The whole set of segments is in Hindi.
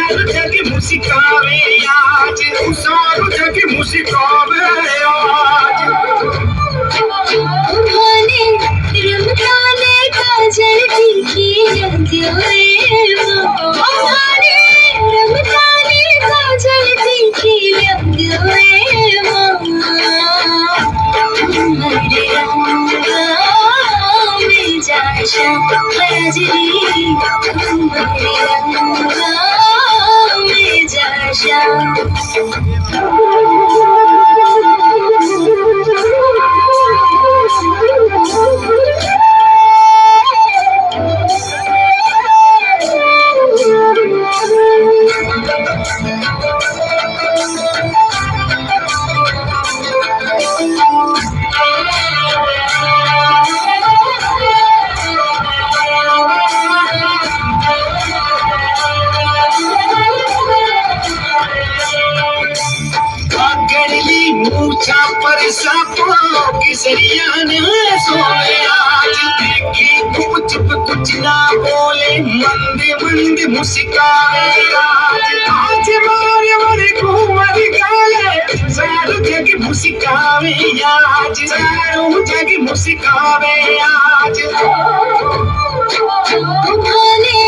सारू जग मुस्कावे आज, सारू जग मुस्कावे आज। उन्होंने रमजाने काजल टीकी लगे उन्होंने रमजाने काजल टीकी लगे हमारे रंगा में जाशा हजरी हमारे रंगा में जाशा। मूछा पर सापों किसरिया ने सोए आज, देखे चुप कुछ ना बोले मंदे मंदे मुस्काए आज। आज मारे मारे घूमर गाले सारू जग मुस्कावे आज, सारू जग मुस्कावे आज। उन्होंने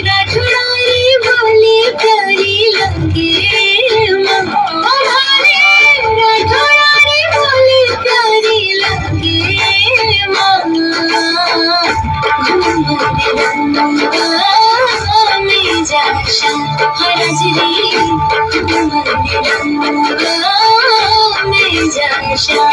राठौड़ी बोली प्यारी लगे हजरी में जाशा।